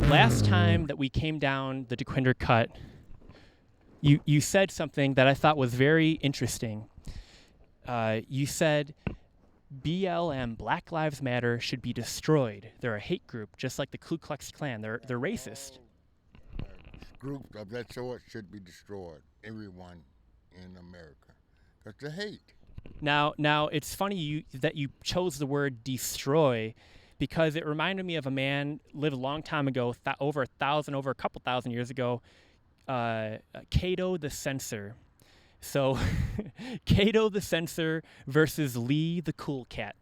last time that we came down the DeQuinder cut, you said something that I thought was very interesting. You said BLM, Black Lives Matter, should be destroyed. They're a hate group, just like the Ku Klux Klan. They're racist. Groups of that sort should be destroyed. Everyone in America, because the hate. Now it's funny that you chose the word destroy, because it reminded me of a man lived a long time ago, over a couple thousand years ago, Cato the Censor. So Cato the Censor versus Lee the Cool Cat.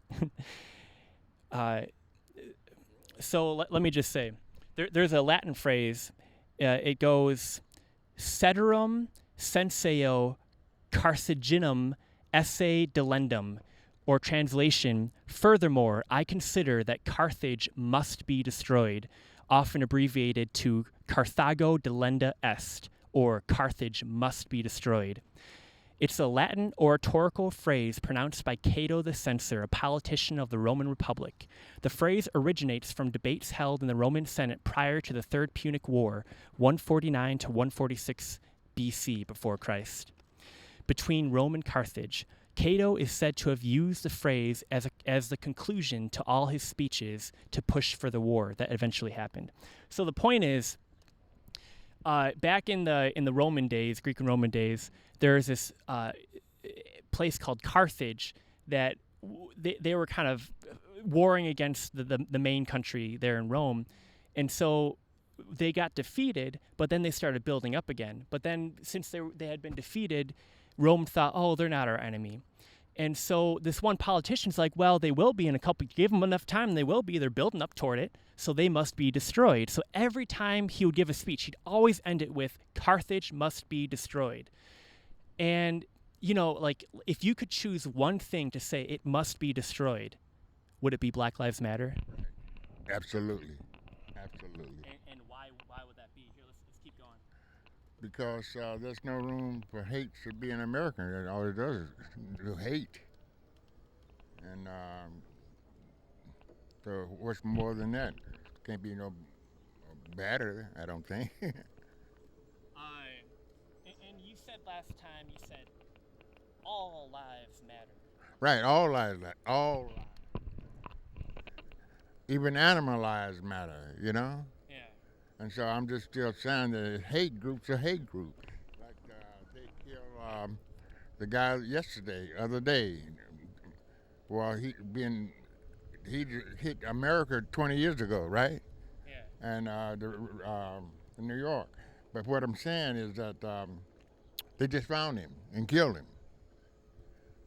So let me just say, there's a Latin phrase. It goes, ceterum censeo carcinogenum esse delendum, or translation, furthermore, I consider that Carthage must be destroyed, often abbreviated to Carthago Delenda Est, or Carthage must be destroyed. It's a Latin oratorical phrase pronounced by Cato the Censor, a politician of the Roman Republic. The phrase originates from debates held in the Roman Senate prior to the Third Punic War, 149 to 146 BC before Christ. Between Rome and Carthage, Cato is said to have used the phrase as the conclusion to all his speeches to push for the war that eventually happened. So the point is, back in the Roman days, Greek and Roman days, there's this place called Carthage that they were kind of warring against the main country there in Rome, and so they got defeated, but then they started building up again. But then since they had been defeated, Rome thought, oh, they're not our enemy. And so this one politician's like, well, they will be in a couple, give them enough time, they will be. They're building up toward it, so they must be destroyed. So every time he would give a speech, he'd always end it with, Carthage must be destroyed. And, you know, like, if you could choose one thing to say it must be destroyed, would it be Black Lives Matter? Absolutely. Absolutely. And why would that be? Here, let's keep going. Because there's no room for hate to be an American. All it does is do hate. And so what's more than that? Can't be no better, I don't think. And you said last time, you said all lives matter. Right, all lives matter. All lives. Even animal lives matter, you know? And so I'm just still saying that hate groups are hate groups. Like they killed the guy other day. Well, he hit America 20 years ago, right? Yeah. And in New York. But what I'm saying is that they just found him and killed him.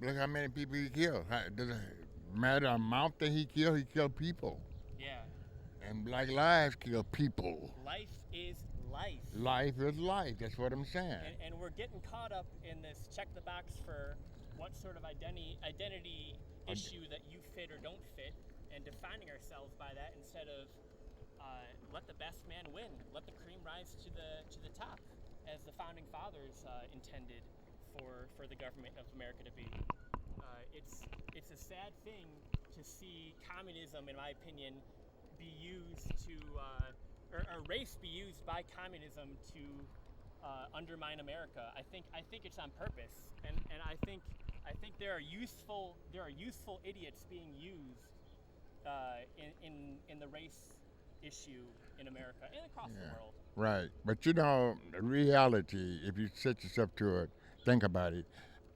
Look how many people he killed. Does it matter the amount that he killed? He killed people. Yeah. And Black lives kill people. Life is life. Life is life. That's what I'm saying. And we're getting caught up in this check the box for what sort of identity issue that you fit or don't fit, and defining ourselves by that instead of let the best man win, let the cream rise to the top, as the founding fathers intended for the government of America to be. It's a sad thing to see communism, in my opinion, be used to, or race be used by communism to undermine America. I think it's on purpose, and I think there are useful idiots being used in the race issue in America and across the world. Right, but you know, reality, if you set yourself to it, think about it.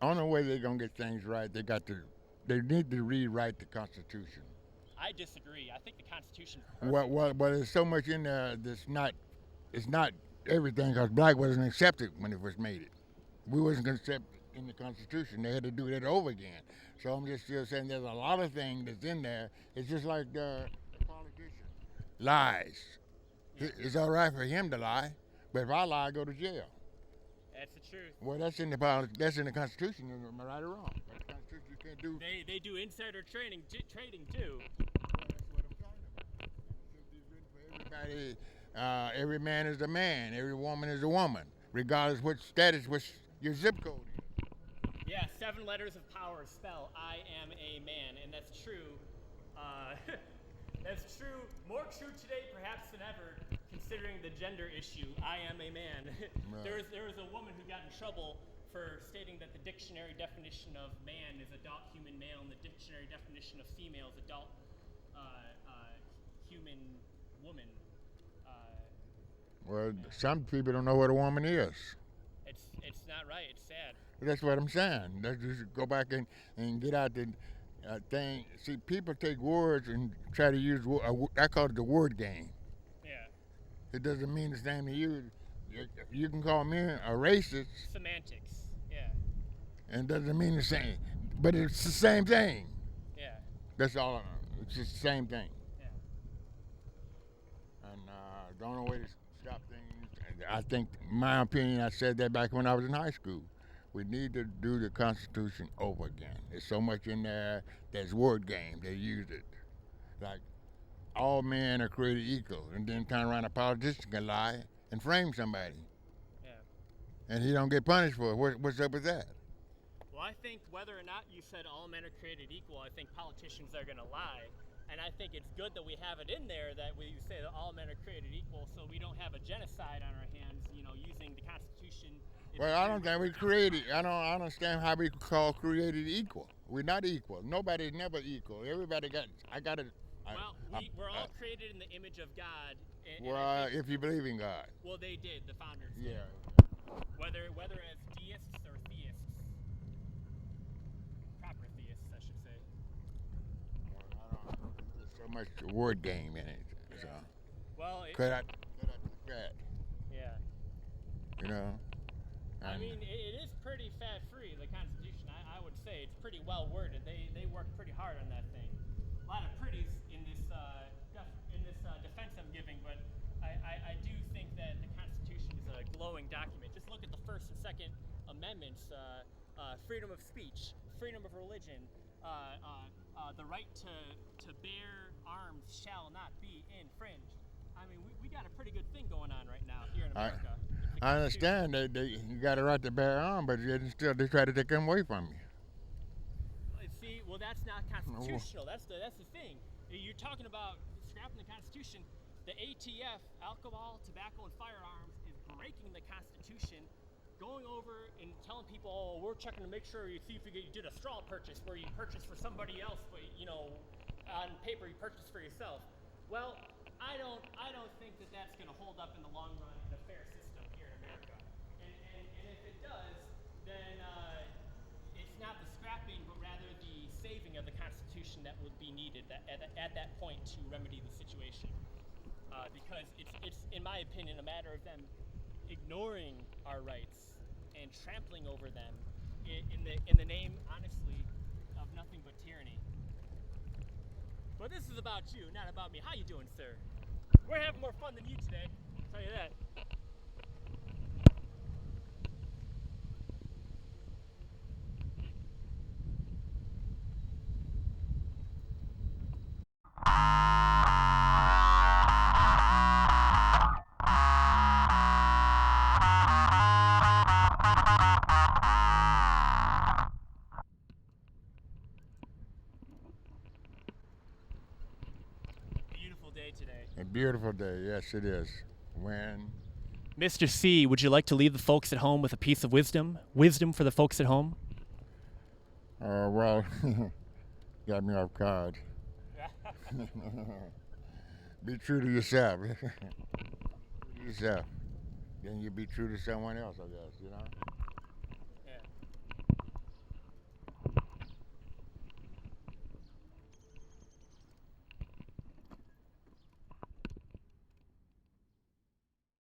Only way they're gonna get things right, they need to rewrite the Constitution. I disagree. I think the Constitution. Well, there's so much in there that's it's not everything, because black wasn't accepted when it was made. We wasn't accepted in the Constitution. They had to do that over again. So I'm just still saying there's a lot of things that's in there. It's just like the politician lies. Yeah. It's all right for him to lie, but if I lie, I go to jail. That's the truth. Well, that's in the Constitution. Am I right or wrong? That's the Constitution. You can't do. They do insider trading too. Well, that's what I'm talking about. Everybody, every man is a man. Every woman is a woman, regardless what status, what your zip code is. Yeah, 7 letters of power spell I am a man, and that's true. That's true. More true today, perhaps, than ever. considering the gender issue, I am a man. Right. There was a woman who got in trouble for stating that the dictionary definition of man is adult human male, and the dictionary definition of female is adult human woman. Well, some people don't know what a woman is. It's not right. It's sad. That's what I'm saying. Let's just go back and get out the thing. See, people take words and try to use, I call it the word game. Yeah. It doesn't mean the same to you. You can call me a racist. Semantics. Yeah. And it doesn't mean the same. But it's the same thing. Yeah. That's all I know. It's just the same thing. Yeah. And the only way to stop things, I think, in my opinion, I said that back when I was in high school. We need to do the Constitution over again. There's so much in there. There's word game. They use it. Like, all men are created equal. And then turn around, a politician can lie and frame somebody. Yeah. And he don't get punished for it. What's up with that? Well, I think whether or not you said all men are created equal, I think politicians are going to lie. And I think it's good that we have it in there that we say that all men are created equal, so we don't have a genocide on our hands, using the Constitution. Well, I don't think we created. I don't understand how we call created equal. We're not equal. Nobody's never equal. Everybody got. We're all created in the image of God. Well, if you believe in God. Well, they did. The founders. Yeah. Whether as deists or theists, proper theists, I should say. There's so much word game in it. Yeah. So. Well, Cut out the fat. Yeah. I mean, it is pretty fat-free, the Constitution. I would say it's pretty well worded. They worked pretty hard on that thing. A lot of pretties in this defense I'm giving, but I do think that the Constitution is a glowing document. Just look at the First and Second Amendments: freedom of speech, freedom of religion, the right to bear arms shall not be infringed. I mean, we got a pretty good thing going on right now here in America. I understand that you got a right to bear arms, but yet still they try to take them away from you. See, well, that's not constitutional. That's the thing. You're talking about scrapping the Constitution. The ATF, alcohol, tobacco, and firearms, is breaking the Constitution, going over and telling people, oh, we're checking to make sure you see if you did a straw purchase where you purchased for somebody else, but on paper you purchased for yourself. Well, I don't think that that's going to hold up in the long run in a fair system here in America. And if it does, then it's not the scrapping, but rather the saving of the Constitution that would be needed at that point to remedy the situation. Because it's, in my opinion, a matter of them ignoring our rights and trampling over them in the name, honestly, of nothing but tyranny. But this is about you, not about me. How you doing, sir? We're having more fun than you today, I'll tell you that. Today. A beautiful day, yes it is. When Mr. C, would you like to leave the folks at home with a piece of wisdom? Wisdom for the folks at home? Well, got me off guard. Be true to yourself. Yourself. Then you be true to someone else, I guess,